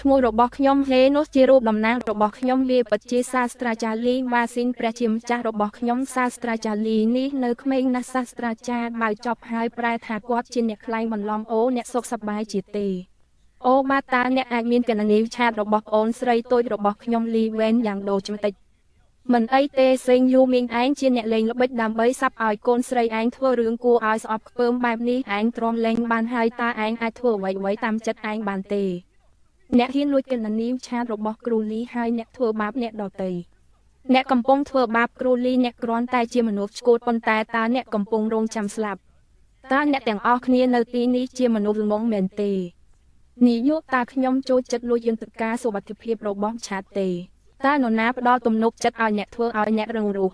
ឈ្មោះរបស់ខ្ញុំហេនោះជារូបតំណាងរបស់ខ្ញុំវាពិតជាសាស្ត្រាចារ្យលីវ៉ាស៊ីនព្រះជាម្ចាស់របស់ខ្ញុំសាស្ត្រាចារ្យលីនេះនៅក្មេងណាស់សាស្ត្រាចារ្យបើចប់ហើយប្រែថាគាត់ជាអ្នកខ្លែងបន្លំអូអ្នកសុខសប្បាយជាទេអូបាទតាអ្នកអាចមានកណនីឆាតរបស់អូនស្រីតូចរបស់ខ្ញុំលីវែនយ៉ាងដូច្នេះមិនអីទេសេងយូមីងឯងជាអ្នកលេងល្បិចដើម្បីសាប់ឲ្យកូនស្រីឯងធ្វើរឿងគួរឲ្យស្អប់ខ្ពើមបែបនេះឯងទ្រាំលេងបានហើយតាឯងអាចធ្វើអ្វីៗតាមចិត្តឯងបានទេអ្នកហ៊ានលួចកណនីឆាតរបស់គ្រូលីហើយអ្នកធ្វើបាបអ្នកដទៃអ្នកកំពុងធ្វើបាបគ្រូលីអ្នកគ្រាន់តែជាមនុស្សឆ្កួតប៉ុន្តែតើអ្នកកំពុងរងចាំស្លាប់តើអ្នកទាំងអស់គ្នានៅទីនេះជាមនុស្សល្ងងមែនទេនាយកតើខ្ញុំចូលចិត្តលួចយើងទឹកការសុវត្ថិភាពរបស់ឆាតទេតើនរណាផ្ដល់ទំនុកចិត្តឲ្យអ្នកធ្វើឲ្យអ្នករងគ្រោះ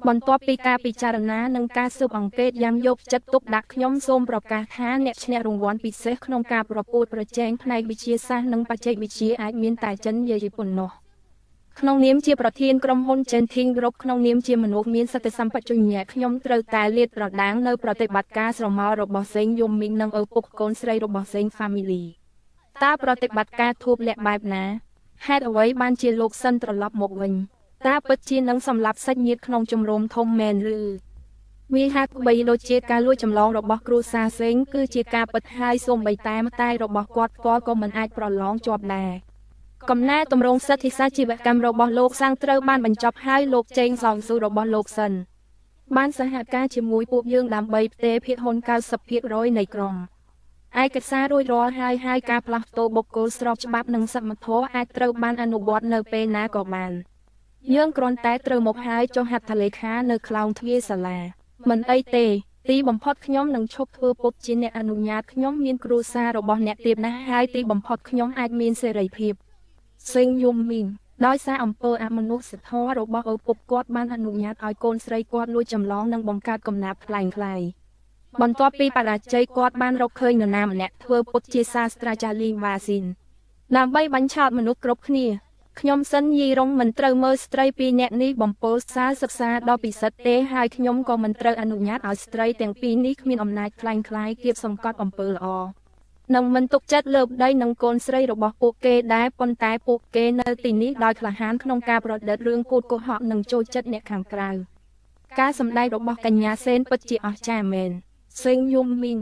បន្ទាប់ពីការពិចារណានិងការស៊ើបអង្កេតយ៉ាងយកចិត្តទុកដាក់ខ្ញុំសូមប្រកាសថាអ្នកឈ្នះរង្វាន់ពិសេសក្នុងការប្រកួតប្រជែងផ្នែកវិទ្យាសាស្ត្រនិងបច្ចេកវិទ្យាអាចមានតែចិនយាយប៉ុណ្ណោះក្នុងនាមជាប្រធានក្រុមហ៊ុន Genting Group ក្នុងនាមជាមនុស្សមានសតិសម្បជញ្ញៈខ្ញុំត្រូវតែលាតត្រដាងនៅប្រតិបត្តិការស្រមោលរបស់សេងយំមីងនិងឪពុកកូនស្រីរបស់សេង Family តើប្រតិបត្តិការធូបលាក់បែបណាហេតុអ្វីបានជាលោកសិនត្រឡប់មកវិញតើពិតជានឹងសម្លាប់សាច់ញាតិក្នុងជំរំធំមែនឬវាហាក់បីដូចជាការលួចចម្លងរបស់គ្រូសាសេងគឺជាការពិតហើយសូម្បីតែម្ដាយរបស់គាត់ក៏មិនអាចប្រឡងជាប់ដែរកំណែតម្រង់សិទ្ធិសាជីវកម្មរបស់លោកសាំងត្រូវបានបញ្ចប់ហើយលោកចេងសងស៊ូរបស់លោកសិនបានសហការជាមួយពួកយើងដើម្បីផ្ទេរភាគហ៊ុន 90% នៃក្រុមឯកសាររួចរាល់ហើយការផ្លាស់ប្តូរបុគ្គលស្របច្បាប់និងសមត្ថភាពអាចត្រូវបានអនុវត្តនៅពេលណាក៏បានយើងគ្រាន់តែត្រូវមកហើយចុះហត្ថលេខានៅខ្លោងទ្វារសាលាមិនអីទេទីបំផុតខ្ញុំនឹងឈប់ធ្វើពុតជាអ្នកអនុញ្ញាតខ្ញុំមានគ្រួសាររបស់អ្នកទៀតណាស់ហើយទីបំផុតខ្ញុំអាចមានសេរីភាពសេងយំមីងដោយសារអំពើអមនុស្សធម៌របស់ឪពុកគាត់បានអនុញ្ញាតឲ្យកូនស្រីគាត់លួចចម្លងនិងបង្កើតកំណាព្យខ្លាំងៗបន្ទាប់ពីបរាជ័យគាត់បានរកឃើញនរណាម្នាក់ធ្វើពុតជាសាស្ត្រាចារ្យលីវ៉ាស៊ីនដើម្បីបញ្ឆោតមនុស្សគ្រប់គ្នាខ្ញុំសិនយីរងមិនត្រូវមើលស្ត្រីពីរនាក់នេះបំពោលសារសិក្សាដល់ពិសិដ្ឋទេហើយខ្ញុំក៏មិនត្រូវអនុញ្ញាតឲ្យស្ត្រីទាំងពីរនេះគ្មានអំណាចខ្លាំងក្លាយគៀបសង្កត់អំពើល្អនឹងមិនទុកចិត្តលើប្តីនិងកូនស្រីរបស់ពួកគេដែរប៉ុន្តែពួកគេនៅទីនេះដោយក្លាហានក្នុងការប្រឌិតរឿងគូតកុហកនិងចូលចិត្តអ្នកខាងក្រៅការសម្ដែងរបស់កញ្ញាសេនពិតជាអស្ចារ្យមែនសេងយំមីង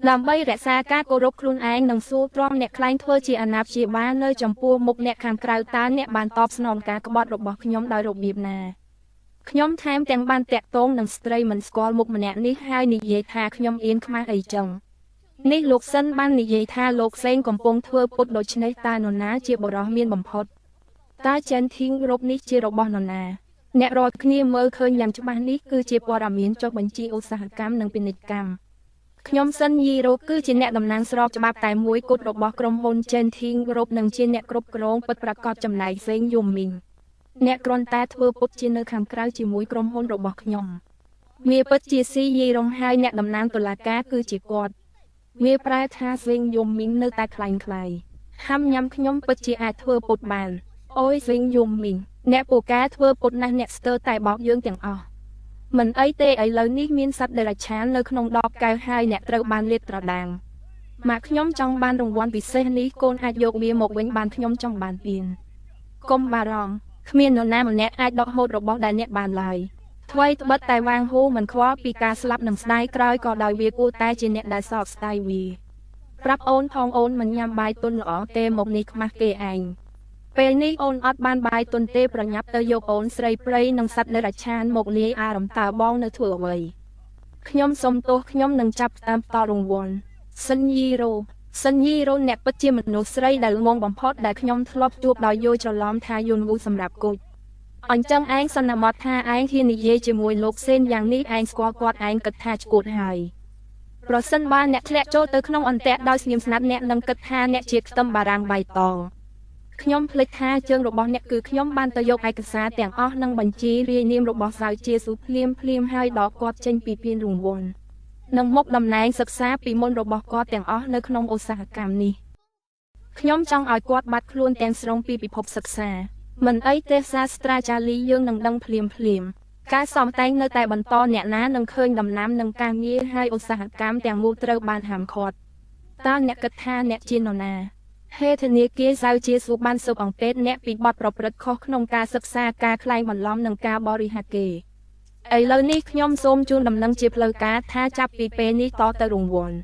ដើម្បីរក្សាការគោរពខ្លួនឯងនិងសួរទ្រាំអ្នកខ្លែងធ្វើជាអាណាព្យាបាលនៅចំពោះមុខអ្នកខាងក្រៅតើអ្នកបានតបស្នងការក្បត់របស់ខ្ញុំដោយរបៀបណាខ្ញុំថែមទាំងបានតាក់ទងនឹងស្ត្រីមិនស្គាល់មុខម្នាក់នេះហើយនិយាយថាខ្ញុំអៀនខ្មាស់អីចឹងនេះលោកសិនបាននិយាយថាលោកសេងកំពុងធ្វើពុតដូច្នេះតើនរណាជាបរិះមានបំផុតតើ Genting Group នេះជារបស់នរណាអ្នករាល់គ្នាមើលឃើញយ៉ាងច្បាស់នេះគឺជាព័ត៌មានចុះបញ្ជីឧស្សាហកម្មនិងពាណិជ្ជកម្មខ្ញុំសិនយីរ៉ូគឺជាអ្នកតំណាងស្របច្បាប់តែមួយគត់របស់ក្រុមហ៊ុន Genting Group និងជាអ្នកគ្រប់គ្រងពិតប្រាកដចំណែកសេងយំមីងអ្នកគ្រាន់តែធ្វើពុតជានៅខាងក្រៅជាមួយក្រុមហ៊ុនរបស់ខ្ញុំវាពិតជាស៊ីយីរងហើយអ្នកតំណាងតុលាការគឺជាគាត់វាប្រែថាសេងយំមីងនៅតែខ្លាញ់ខ្លាយហាំញ៉ាំខ្ញុំពិតជាអាចធ្វើពុតបានអូយសេងយំមីងអ្នកពូកែធ្វើពុតណាស់អ្នកស្ទើរតែបោកយើងទាំងអស់មិនអីទេឥឡូវនេះមានសត្វដេរឆាននៅក្នុងដបកែវហើយអ្នកត្រូវបានលាតត្រដាងម៉ាក់ខ្ញុំចង់បានរង្វាន់ពិសេសនេះកូនអាចយកវាមកវិញបានខ្ញុំចង់បានពៀនកុំបារម្ភគ្មាននរណាម្នាក់អាចដកហូតរបស់ដែលអ្នកបានឡើយថ្មីត្បិតតែវាងហូមិនខ្វល់ពីការស្លាប់និងស្ដាយក្រោយក៏ដោយវាគួរតែជាអ្នកដែលសោកស្ដាយវាប្រាប់អូនផងអូនមិនញ៉ាំបាយទុនល្អទេមកនេះខ្មាស់គេឯងពេលនេះអូនអត់បានបាយទុនទេប្រញាប់ទៅយកអូនស្រីព្រៃនិងសត្វដេរឆានមកលាយអារម្មណ៍តើបងនៅធ្វើអ្វីខ្ញុំសុំទោសខ្ញុំនឹងចាប់តាមតរង្វាន់សិនយីរ៉ូអ្នកពិតជាមនុស្សស្រីដែលងងបំផុតដែលខ្ញុំធ្លាប់ជួបដោយយល់ច្រឡំថាយន់វូសម្រាប់គុជអញ្ចឹងឯងសន្មតថាឯងហ៊ាននិយាយជាមួយលោកសេនយ៉ាងនេះឯងស្គាល់គាត់ឯងគិតថាឆ្កួតហើយប្រសិនបើអ្នកធ្លាក់ចូលទៅក្នុងអន្ទាក់ដោយស្ងៀមស្ងាត់អ្នកនឹងគិតថាអ្នកជាខ្ទឹមបារាំងបៃតងខ្ញុំភ្លេចថាជើងរបស់អ្នកគឺខ្ញុំបានទៅយកឯកសារទាំងអស់និងបញ្ជីរាយនាមរបស់សៅជាស៊ូភ្លាមហើយដកគាត់ចេញពីពានរង្វាន់និងមុខតំណែងសិក្សាពីមុនរបស់គាត់ទាំងអស់នៅក្នុងឧស្សាហកម្មនេះខ្ញុំចង់ឲ្យគាត់បាត់ខ្លួនទាំងស្រុងពីពិភពសិក្សាមិនអីទេសាស្ត្រាចារ្យលីយើងនឹងដឹងភ្លាមការសំតែងនៅតែបន្តអ្នកណានឹងឃើញដំណាំនឹងការងារហើយឧស្សាហកម្មទាំងមូលត្រូវបានហាមឃាត់តើអ្នកគិតថាអ្នកជានរណា ហេធនាគារសៅជាស៊ូបានស៊ើបអង្កេតអ្នកពីបទប្រព្រឹត្តខុសក្នុងការសិក្សាការក្លែងបន្លំនិងការបរិហាគេឥឡូវនេះខ្ញុំសូមជូនដំណឹងជាផ្លូវការថាចាប់ពីពេលនេះតទៅរង្វាន់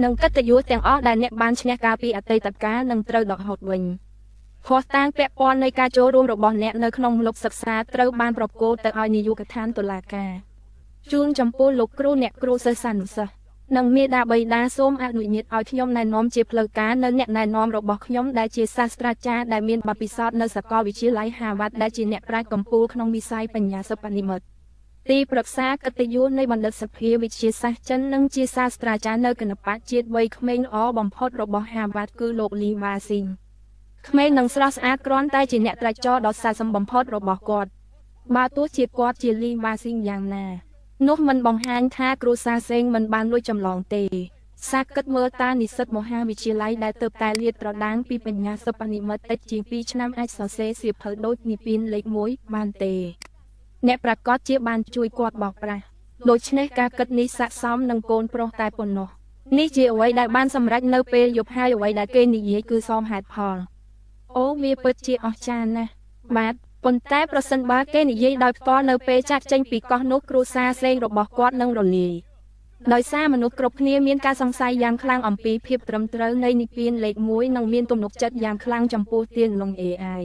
និងកិត្តិយសទាំងអស់ដែលអ្នកបានឈ្នះកាលពីអតីតកាលនឹងត្រូវដកហូតវិញភស្តុតាងពាក់ព័ន្ធនៃការចូលរួមរបស់អ្នកនៅក្នុងម្លប់សិក្សាត្រូវបានប្រគល់ទៅឲ្យនាយកដ្ឋានតុលាការជូនចំពោះលោកគ្រូអ្នកគ្រូសិស្សានុសិស្សនិងមេដាបៃតាសូមអនុញ្ញាតឲ្យខ្ញុំណែនាំជាផ្លូវការនៅអ្នកណែនាំរបស់ខ្ញុំដែលជាសាស្ត្រាចារ្យដែលមានបទពិសោធន៍នៅសាកលវិទ្យាល័យ Harvard ដែលជាអ្នកប្រាជ្ញកំពូលក្នុងវិស័យបញ្ញាសិប្បនិម្មិតទីប្រឹក្សាកិត្តិយសនៃបណ្ឌិតសភាវិទ្យាសាស្ត្រចិននិងជាសាស្ត្រាចារ្យនៅគណបក្សជាតិវ័យក្មេងល្អបំផុតរបស់ Harvard គឺលោក Lee Wasing ក្មេងនិងស្រស់ស្អាតគ្រាន់តែជាអ្នកត្រាច់ចរដ៏ស័ក្តិសមបំផុតរបស់គាត់បើទោះជាគាត់ជា Lee Wasing យ៉ាងណានោះមិនបង្ហាញថាគ្រូសាសេងមិនបានលួចចម្លងទេសាគិតមើលតានិស្សិតមហាវិទ្យាល័យដែលទើបតែលាតត្រដាងពីបញ្ញាសិប្បនិម្មិតតិចជាង2ឆ្នាំអាចសរសេរសៀវភៅដូចនិព្វានលេខ1បានទេអ្នកប្រកាសជាបានជួយគាត់បោកប្រាស់ដូច្នេះការគិតនេះស័ក្តិសមនឹងកូនប្រុសតែប៉ុណ្ណោះនេះជាអ្វីដែលបានសម្រេចនៅពេលយប់ហើយអ្វីដែលគេនិយាយគឺសមហេតុផលអូវាពិតជាអស្ចារ្យណាស់បាទប៉ុន្តែប្រសិនបើគេនិយាយដោយផ្ទាល់នៅពេលចាក់ចេញពីកោះនោះគ្រួសារសេងរបស់គាត់នឹងរលាយដោយសារមនុស្សគ្រប់គ្នាមានការសង្ស័យយ៉ាងខ្លាំងអំពីភាពត្រឹមត្រូវនៃនិព្វានលេខ1និងមានទំនុកចិត្តយ៉ាងខ្លាំងចំពោះទានលង AI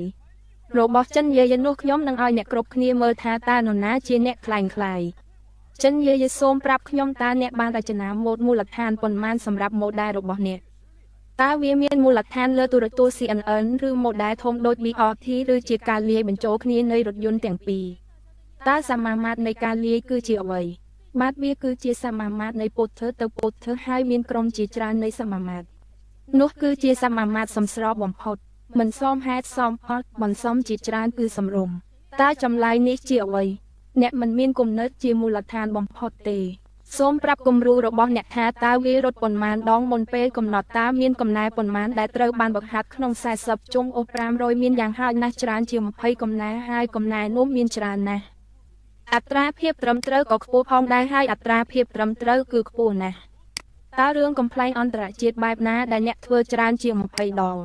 របស់ចិនយាយនោះខ្ញុំនឹងឲ្យអ្នកគ្រប់គ្នាមើលថាតើនរណាជាអ្នកខ្លែងខ្លាយចិនយាយសូមប្រាប់ខ្ញុំតើអ្នកបានរចនាម៉ូដមូលដ្ឋានប៉ុន្មានសម្រាប់ម៉ូដែលរបស់អ្នកតើវាមានមូលដ្ឋានលើទូរទស្សន៍ CNN ឬម៉ូដែលធំដូច BRT ឬជាការលាយបញ្ចូលគ្នានៃរថយន្តទាំងពីរតើសមាមាត្រនៃការលាយគឺជាអ្វីបាទវាគឺជាសមាមាត្រនៃពុទ្ធទៅពុទ្ធហើយមានក្រុមជាច្រើននៃសមាមាត្រនោះគឺជាសមាមាត្រសំស្របបំផុតមិនសមហេតុសមផលមិនសមជាច្រើនគឺសំរុំតើចម្លើយនេះជាអ្វីអ្នកមិនមានគំនិតជាមូលដ្ឋានបំផុតទេសូមប្រាប់គំរូរបស់អ្នកថាតើវារត់ប៉ុន្មានដងមុនពេលកំណត់តើមានកំណែប៉ុន្មានដែលត្រូវបានបង្ហាត់ក្នុង40ជុំអូ500មានយ៉ាងហោចណាស់ច្រើនជា20កំណែហើយកំណែនោះមានច្រើនណាស់អត្រាភាពត្រឹមត្រូវក៏ខ្ពស់ផងដែរហើយអត្រាភាពត្រឹមត្រូវគឺខ្ពស់ណាស់តើរឿងកំ pl ែងអន្តរជាតិបែបណាដែលអ្នកធ្វើច្រើនជាង20ដង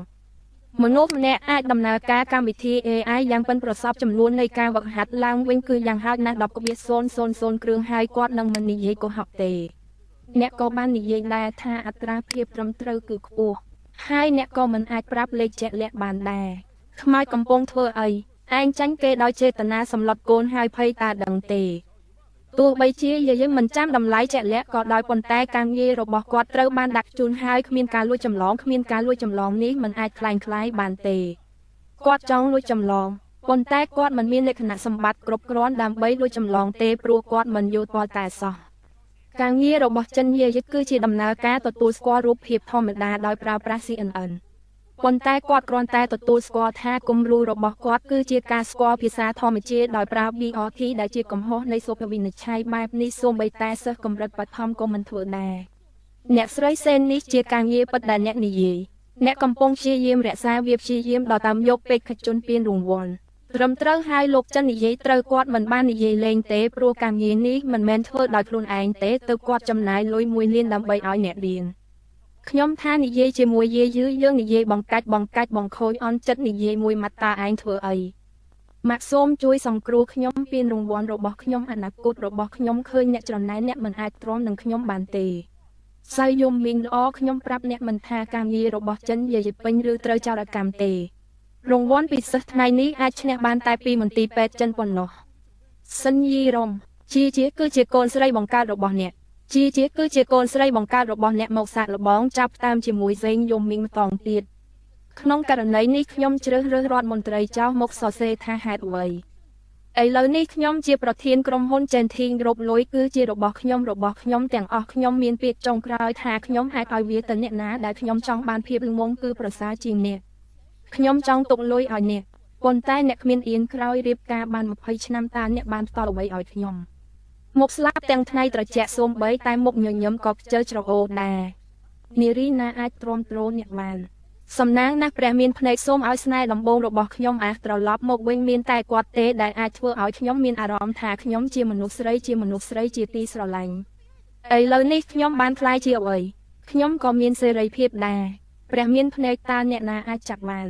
មនុស្សម្នាក់អាចដំណើរការកម្មវិធី AI យ៉ាងប៉ិនប្រសប់ចំនួននៃការវឹកហាត់ឡើងវិញគឺយ៉ាងហោចណាស់10.000គ្រឿងហើយគាត់នឹងមិននិយាយកុហកទេអ្នកក៏បាននិយាយដែរថាអត្រាភាពត្រឹមត្រូវគឺខ្ពស់ហើយអ្នកក៏មិនអាចប្រាប់លេខជាក់លាក់បានដែរខ្មោចកំពុងធ្វើអីឯងចាញ់គេដោយចេតនាសម្លុតកូនហើយភ័យតាដឹងទេទោះបីជាយាយមិនចាំតម្លៃជាក់លាក់ក៏ដោយប៉ុន្តែការងាររបស់គាត់ត្រូវបានដាក់ជូនហើយគ្មានការលួចចម្លងគ្មានការលួចចម្លងនេះមិនអាចคล้ายបានទេគាត់ចង់លួចចម្លងប៉ុន្តែគាត់មិនមានលក្ខណៈសម្បត្តិគ្រប់គ្រាន់ដើម្បីលួចចម្លងទេព្រោះគាត់មិនយល់ទាល់តែសោះការងាររបស់ចិនយាយគឺជាដំណើរការទទួលស្គាល់រូបភាពធម្មតាដោយប្រើប្រាស់ CNN ប៉ុន្តែគាត់គ្រាន់តែទទួលស្គាល់ថាគំរូរបស់គាត់គឺជាការស្គាល់ភាសាធម្មជាតិដោយប្រើ BRT ដែលជាកំហុសនៃសុខវិនិច្ឆ័យបែបនេះសូម្បីតែសិស្សកម្រិតបឋមក៏មិនធ្វើដែរអ្នកស្រីសេននេះជាការងារពិតដែលអ្នកនិយាយអ្នកកំពុងព្យាយាមរក្សាវាព្យាយាមដល់តាមយកពេកខជនពានរង្វាន់ត្រឹមត្រូវហើយលោកចិននិយាយត្រូវគាត់មិនបាននិយាយលេងទេព្រោះការងារនេះមិនមែនធ្វើដោយខ្លួនឯងទេទៅគាត់ចំណាយលុយ1លានដើម្បីឲ្យអ្នករៀនខ្ញុំថានិយាយជាមួយយាយយើងនិយាយបង្កាច់បង្ខូចអន់ចិត្តនិយាយមួយម៉ាត់តាឯងធ្វើអីម៉ាក់សូមជួយសង្គ្រោះខ្ញុំពានរង្វាន់របស់ខ្ញុំអនាគតរបស់ខ្ញុំឃើញអ្នកច្រណែនអ្នកមិនអាចទ្រាំនឹងខ្ញុំបានទេសៅយំមីងល្អខ្ញុំប្រាប់អ្នកមិនថាការងាររបស់ចិនយាយពេញឬត្រូវចោរកម្មទេរង្វាន់ពិសេសថ្ងៃនេះអាចឈ្នះបានតែពីមន្ទីរពេទ្យចិនប៉ុណ្ណោះសិនយីរំជាគឺជាកូនស្រីបង្កើតរបស់អ្នកជាគឺជាកូនស្រីបង្កើតរបស់អ្នកមកសាកល្បងចាប់តាមជាមួយសេងយំមីងម្តងទៀតក្នុងករណីនេះខ្ញុំជ្រើសរើសរដ្ឋមន្ត្រីចៅមកសរសេរថាហេតុអ្វីឥឡូវនេះខ្ញុំជាប្រធានក្រុមហ៊ុន Genting រົບលុយគឺជារបស់ខ្ញុំទាំងអស់ខ្ញុំមានពាក្យចុងក្រោយថាខ្ញុំអាចឲ្យវាទៅអ្នកណាដែលខ្ញុំចង់បានភាពល្ងងគឺប្រសើរជាងអ្នកខ្ញុំចង់ទុកលុយឲ្យអ្នកប៉ុន្តែអ្នកគ្មានអៀនក្រោយរៀបការបាន20ឆ្នាំតើអ្នកបានផ្ដល់អ្វីឲ្យខ្ញុំមុខស្លាប់ទាំងថ្ងៃត្រជាក់សូម្បីតែមុខញញឹមក៏ខ្ជិលច្រអូសដែរនារីណាអាចទ្រាំទ្រអ្នកបានសំណាងណាស់ព្រះមានភ្នែកសូមឲ្យស្នេហ៍ដំបងរបស់ខ្ញុំត្រឡប់មកវិញមានតែគាត់ទេដែលអាចធ្វើឲ្យខ្ញុំមានអារម្មណ៍ថាខ្ញុំជាមនុស្សស្រីជាទីស្រឡាញ់ឥឡូវនេះខ្ញុំបានខ្លាយជាអ្វីខ្ញុំក៏មានសេរីភាពដែរ ព្រះមានភ្នែកតើអ្នកណាអាចចាប់បាន